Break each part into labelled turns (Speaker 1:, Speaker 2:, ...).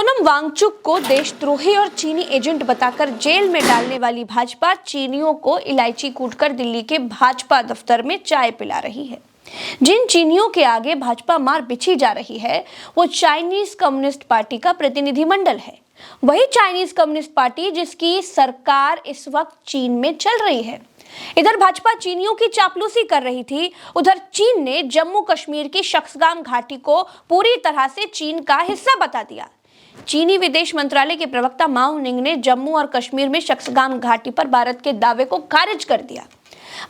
Speaker 1: सोनम वांगचुक को देशद्रोही और चीनी एजेंट बताकर जेल में डालने वाली भाजपा चीनियों को इलायची कूटकर दिल्ली के भाजपा दफ्तर में चाय पिला रही है। जिन चीनियों के आगे भाजपा मार बिछी जा रही है वो चाइनीज कम्युनिस्ट पार्टी का प्रतिनिधिमंडल है। वही चाइनीज कम्युनिस्ट पार्टी जिसकी सरकार इस वक्त चीन में चल रही है। इधर भाजपा चीनियों की चापलूसी कर रही थी, उधर चीन ने जम्मू कश्मीर की शक्सगाम घाटी को पूरी तरह से चीन का हिस्सा बता दिया। चीनी विदेश मंत्रालय के प्रवक्ता माओ निंग ने जम्मू और कश्मीर में शक्सगाम घाटी पर भारत के दावे को खारिज कर दिया।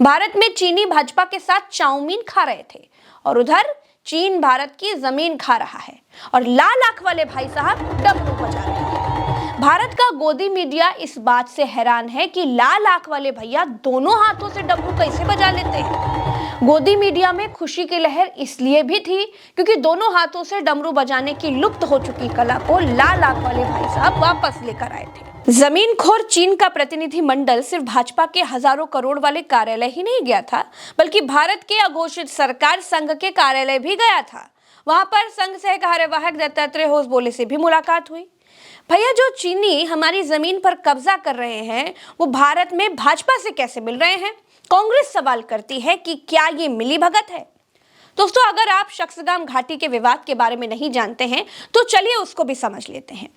Speaker 1: भारत में चीनी भाजपा के साथ चाउमीन खा रहे थे और उधर चीन भारत की जमीन खा रहा है और लाल आंख वाले भाई साहब डमरू बजा रहे हैं। भारत का गोदी मीडिया इस बात से हैरान है कि लाल आंख वाले भैया दोनों हाथों से डमरू कैसे बजा लेते हैं। गोदी मीडिया में खुशी की लहर इसलिए भी थी क्योंकि दोनों हाथों से डमरू बजाने की लुप्त हो चुकी कला को लाल आंख वाले भाई साहब वापस लेकर आए थे। जमीनखोर चीन का प्रतिनिधि मंडल सिर्फ भाजपा के हजारों करोड़ वाले कार्यालय ही नहीं गया था, बल्कि भारत के अघोषित सरकार संघ के कार्यालय भी गया था। वहां पर संघ सह कार्यवाहक दत्तात्रेय होसबोले से भी मुलाकात हुई। भैया, जो चीनी हमारी जमीन पर कब्जा कर रहे हैं वो भारत में भाजपा से कैसे मिल रहे हैं? कांग्रेस सवाल करती है कि क्या ये मिलीभगत है? दोस्तों, अगर आप शक्सगाम घाटी के विवाद के बारे में नहीं जानते हैं तो चलिए उसको भी समझ लेते हैं।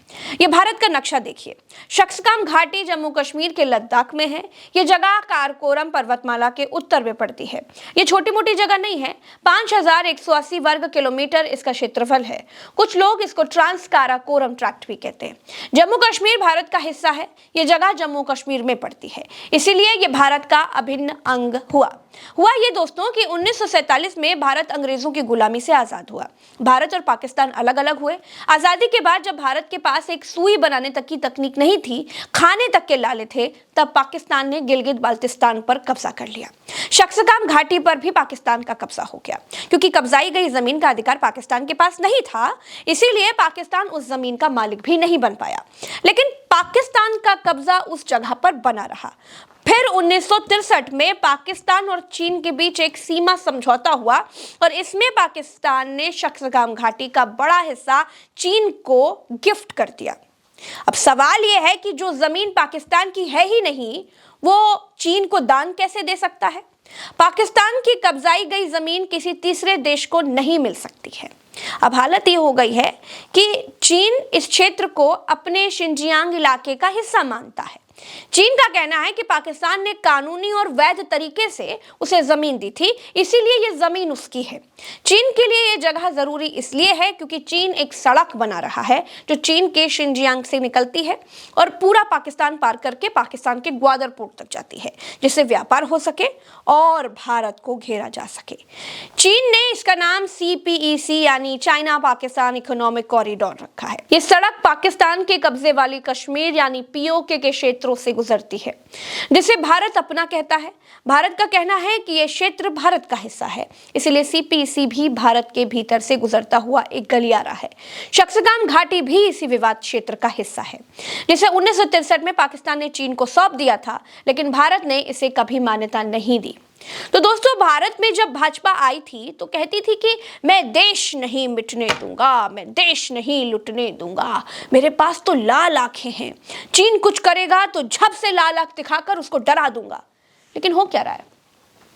Speaker 1: ये भारत का नक्शा देखिए। शक्सगाम घाटी जम्मू कश्मीर के लद्दाख में है। ये जगह काराकोरम पर्वतमाला के उत्तर में पड़ती है। ये छोटी मोटी जगह नहीं है। 5180 वर्ग किलोमीटर इसका क्षेत्रफल है। कुछ लोग इसको ट्रांस काराकोरम ट्रैक्ट भी कहते हैं। जम्मू कश्मीर भारत का हिस्सा है। ये जगह जम्मू कश्मीर में पड़ती है, इसीलिए ये भारत का अभिन्न अंग हुआ ये दोस्तों कि 1947 में भारत अंग्रेजों की गुलामी से आजाद हुआ। भारत और पाकिस्तान अलग अलग हुए। आजादी के बाद जब भारत के पास एक सुई बनाने तक की तकनीक नहीं थी, खाने तक के लाले थे, तब पाकिस्तान ने गिलगित बाल्टिस्तान पर कब्जा कर लिया। शक्सगाम घाटी पर भी पाकिस्तान का कब्जा हो गया। क्योंकि कब्जाई गई जमीन का अधिकार पाकिस्तान के पास नहीं था, इसीलिए पाकिस्तान उस जमीन का मालिक भी नहीं बन पाया। लेकिन पाकिस्तान का कब्जा उस जगह पर बना रहा। फिर 1963 में पाकिस्तान और चीन के बीच एक सीमा समझौता हुआ और इसमें पाकिस्तान ने शक्सगाम घाटी का बड़ा हिस्सा चीन को गिफ्ट कर दिया। अब सवाल यह है कि जो जमीन पाकिस्तान की है ही नहीं, वो चीन को दान कैसे दे सकता है? पाकिस्तान की कब्जाई गई जमीन किसी तीसरे देश को नहीं मिल सकती है। अब हालत ये हो गई है कि चीन इस क्षेत्र को अपने शिनजियांग इलाके का हिस्सा मानता है। चीन का कहना है कि पाकिस्तान ने कानूनी और वैध तरीके से उसे जमीन दी थी, इसीलिए ये जमीन उसकी है। चीन के लिए ये जगह जरूरी इसलिए है क्योंकि चीन एक सड़क बना रहा है जो चीन के शिनजियांग से निकलती है और पूरा पाकिस्तान पार करके पाकिस्तान के ग्वादर पोर्ट तक जाती है, जिससे व्यापार हो सके और भारत को घेरा जा सके। चीन ने इसका नाम CPEC यानी चाइना पाकिस्तान इकोनॉमिक कॉरिडोर रखा है। ये सड़क पाकिस्तान के कब्जे वाली कश्मीर यानी POK के क्षेत्रों से गुजरती है, जिसे भारत अपना कहता है। भारत का कहना है कि यह क्षेत्र भारत का हिस्सा है, इसलिए CPEC भी भारत के भीतर से गुजरता हुआ एक गलियारा है। शक्सगाम घाटी भी इसी विवाद क्षेत्र का हिस्सा है, जिसे 1963 में पाकिस्तान ने चीन को सौंप दिया था, लेकिन भारत ने इसे कभी मान्यता नहीं दी। तो दोस्तों, भारत में जब भाजपा आई थी तो कहती थी कि मैं देश नहीं मिटने दूंगा, मैं देश नहीं लुटने दूंगा, मेरे पास तो लाल आंखें हैं, चीन कुछ करेगा तो झप से लाल आंख दिखाकर उसको डरा दूंगा। लेकिन हो क्या रहा है?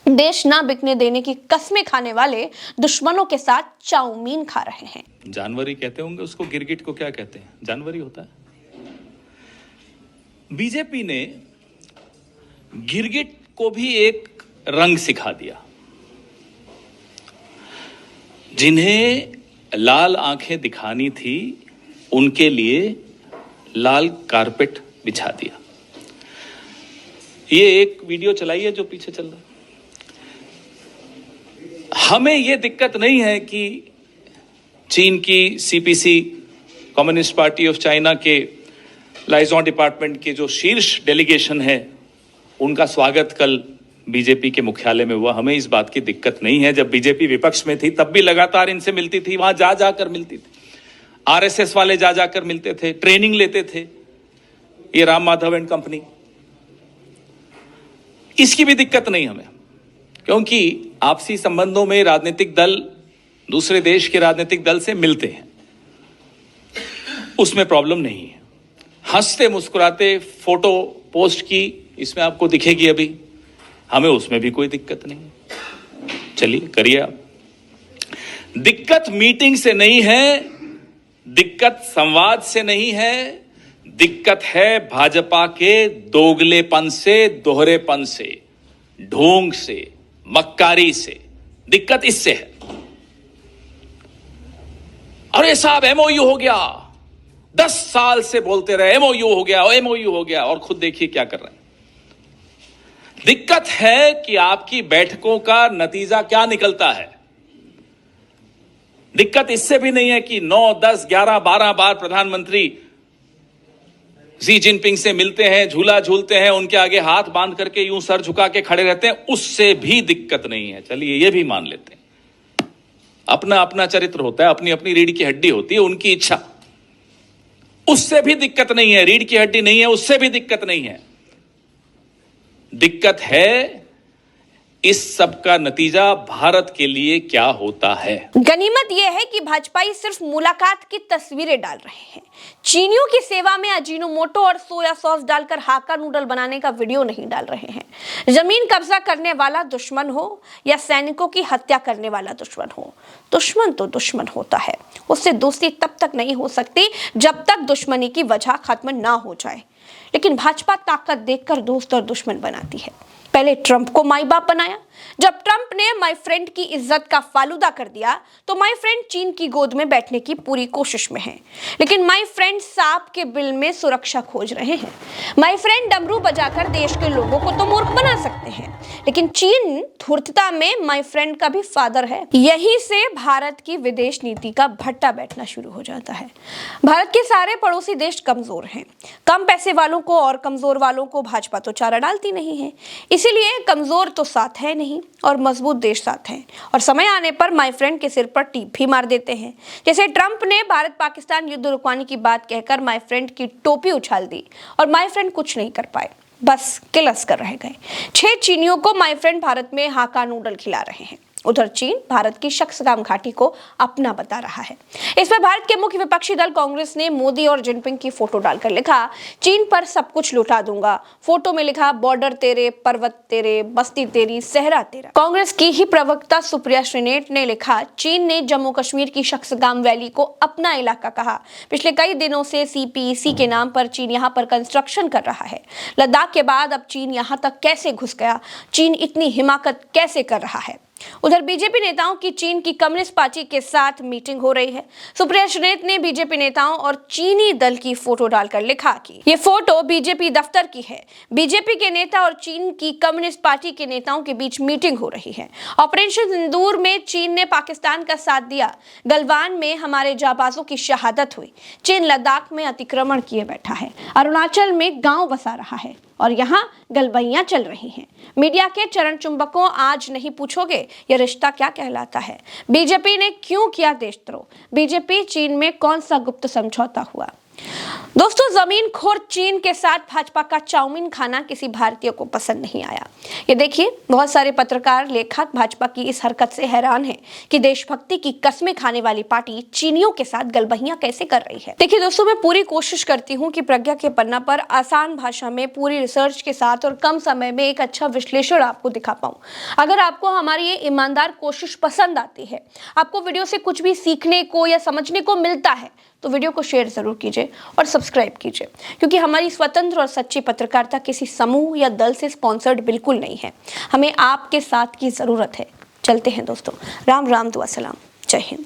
Speaker 1: देश ना बिकने देने की कस्में खाने वाले दुश्मनों के साथ चाउमीन खा रहे हैं।
Speaker 2: जानवरी कहते होंगे उसको, गिरगिट को क्या कहते हैं? जानवरी होता है। बीजेपी ने गिरगिट को भी एक रंग सिखा दिया। जिन्हें लाल आंखें दिखानी थी उनके लिए लाल कारपेट बिछा दिया। ये एक वीडियो चलाई है जो पीछे चल रहा है। हमें यह दिक्कत नहीं है कि चीन की CPC communist party of China के लाइजॉन डिपार्टमेंट के जो शीर्ष डेलीगेशन है उनका स्वागत कल बीजेपी के मुख्यालय में हुआ। हमें इस बात की दिक्कत नहीं है। जब बीजेपी विपक्ष में थी तब भी लगातार इनसे मिलती थी, वहां जा जाकर मिलती थी। RSS वाले जा जाकर मिलते थे, ट्रेनिंग लेते थे, ये राम माधव एंड कंपनी। इसकी भी दिक्कत नहीं हमें, क्योंकि आपसी संबंधों में राजनीतिक दल दूसरे देश के राजनीतिक दल से मिलते हैं। उसमें प्रॉब्लम नहीं है। हंसते मुस्कुराते फोटो पोस्ट की इसमें आपको दिखेगी अभी, हमें उसमें भी कोई दिक्कत नहीं। चलिए करिए आप। दिक्कत मीटिंग से नहीं है, दिक्कत संवाद से नहीं है, दिक्कत है भाजपा के दोगलेपन से, दोहरेपन से, ढोंग से, मक्कारी से। दिक्कत इससे है। अरे साहब एमओयू हो गया, 10 साल से बोलते रहे एमओयू हो गया, एमओयू हो गया, और खुद देखिए क्या कर रहे हैं। दिक्कत है कि आपकी बैठकों का नतीजा क्या निकलता है। दिक्कत इससे भी नहीं है कि 9, 10, 11, 12 बार प्रधानमंत्री शी जिनपिंग से मिलते हैं, झूला झूलते हैं, उनके आगे हाथ बांध करके यूं सर झुका के खड़े रहते हैं, उससे भी दिक्कत नहीं है। चलिए ये भी मान लेते हैं, अपना अपना चरित्र होता है, अपनी अपनी रीढ़ की हड्डी होती है, उनकी इच्छा, उससे भी दिक्कत नहीं है। रीढ़ की हड्डी नहीं है, उससे भी दिक्कत नहीं है। दिक्कत है इस सब का नतीजा भारत के लिए क्या होता है।
Speaker 1: गनीमत यह है कि भाजपाई सिर्फ मुलाकात की तस्वीरें डाल रहे हैं, चीनियों की सेवा में अजीनोमोटो और सोया सॉस डालकर हाका नूडल बनाने का वीडियो नहीं डाल रहे हैं। जमीन कब्जा करने वाला दुश्मन हो या सैनिकों की हत्या करने वाला दुश्मन हो, दुश्मन तो दुश्मन होता है, उससे दोस्ती तब तक नहीं हो सकती जब तक दुश्मनी की वजह खत्म ना हो जाए। लेकिन भाजपा ताकत देखकर दोस्त और दुश्मन बनाती है। पहले ट्रंप को माई बाप बनाया, जब ट्रंप ने माई फ्रेंड की इज्जत का फालूदा कर दिया तो माई फ्रेंड चीन की गोद में बैठने की पूरी कोशिश में है। लेकिन माई फ्रेंड सांप के बिल में सुरक्षा खोज रहे हैं। माई फ्रेंड डमरू बजाकर देश के लोगों को तो मूर्ख बना सकते हैं, लेकिन चीन धूर्तता में माई फ्रेंड का भी फादर है। यहीं से भारत की विदेश नीति का भट्टा बैठना शुरू हो जाता है। भारत के सारे पड़ोसी देश कमजोर हैं, कम पैसे वालों को और कमजोर वालों को भाजपा तो चारा डालती नहीं है, इसीलिए कमजोर तो साथ है नहीं और मजबूत देश साथ हैं, और समय आने पर माई फ्रेंड के सिर पर टीप भी मार देते हैं। जैसे ट्रंप ने भारत पाकिस्तान युद्ध रुकवाने की बात कहकर माई फ्रेंड की टोपी उछाल दी और माई फ्रेंड कुछ नहीं कर पाए, बस किलस कर रह गए। 6 चीनियों को माई फ्रेंड भारत में हाका नूडल खिला रहे हैं। उधर चीन भारत की शक्सगाम घाटी को अपना बता रहा है। इस पर भारत के मुख्य विपक्षी दल कांग्रेस ने मोदी और जिनपिंग की फोटो डालकर लिखा, चीन पर सब कुछ लुटा दूंगा। फोटो में लिखा, बॉर्डर तेरे, पर्वत तेरे, बस्ती तेरी, सहरा तेरा। कांग्रेस की ही प्रवक्ता सुप्रिया श्रीनेट ने लिखा, चीन ने जम्मू कश्मीर की शक्सगाम वैली को अपना इलाका कहा। पिछले कई दिनों से CPEC के नाम पर चीन यहाँ पर कंस्ट्रक्शन कर रहा है। लद्दाख के बाद अब चीन यहाँ तक कैसे घुस गया? चीन इतनी हिमाकत कैसे कर रहा है? उधर बीजेपी नेताओं की चीन की कम्युनिस्ट पार्टी के साथ मीटिंग हो रही है। सुप्रिया श्रीनेत ने बीजेपी नेताओं और चीनी दल की फोटो डालकर लिखा कि ये फोटो बीजेपी दफ्तर की है। बीजेपी के नेता और चीन की कम्युनिस्ट पार्टी के नेताओं के बीच मीटिंग हो रही है। ऑपरेशन सिंदूर में चीन ने पाकिस्तान का साथ दिया। गलवान में हमारे जाबाजों की शहादत हुई। चीन लद्दाख में अतिक्रमण किए बैठा है, अरुणाचल में गांव बसा रहा है और यहाँ गलबैयां चल रही हैं। मीडिया के चरण चुंबकों, आज नहीं पूछोगे यह रिश्ता क्या कहलाता है? बीजेपी ने क्यों किया देशद्रोह? बीजेपी चीन में कौन सा गुप्त समझौता हुआ? दोस्तों, जमीन खोर चीन के साथ भाजपा का चाउमीन खाना किसी भारतीय को पसंद नहीं आया। ये देखिए, बहुत सारे पत्रकार, लेखक भाजपा की इस हरकत से हैरान हैं कि देशभक्ति की कस्में खाने वाली पार्टी चीनियों के साथ गलबहियां कैसे कर रही है। देखिए दोस्तों, मैं पूरी कोशिश करती हूँ कि प्रज्ञा के पन्ना पर आसान भाषा में पूरी रिसर्च के साथ और कम समय में एक अच्छा विश्लेषण आपको दिखा पाऊं। अगर आपको हमारी ये ईमानदार कोशिश पसंद आती है, आपको वीडियो से कुछ भी सीखने को या समझने को मिलता है, तो वीडियो को शेयर जरूर कीजिए और सब्सक्राइब कीजिए, क्योंकि हमारी स्वतंत्र और सच्ची पत्रकारिता किसी समूह या दल से स्पॉन्सर्ड बिल्कुल नहीं है। हमें आपके साथ की जरूरत है। चलते हैं दोस्तों, राम राम, दुआ सलाम, जय हिंद।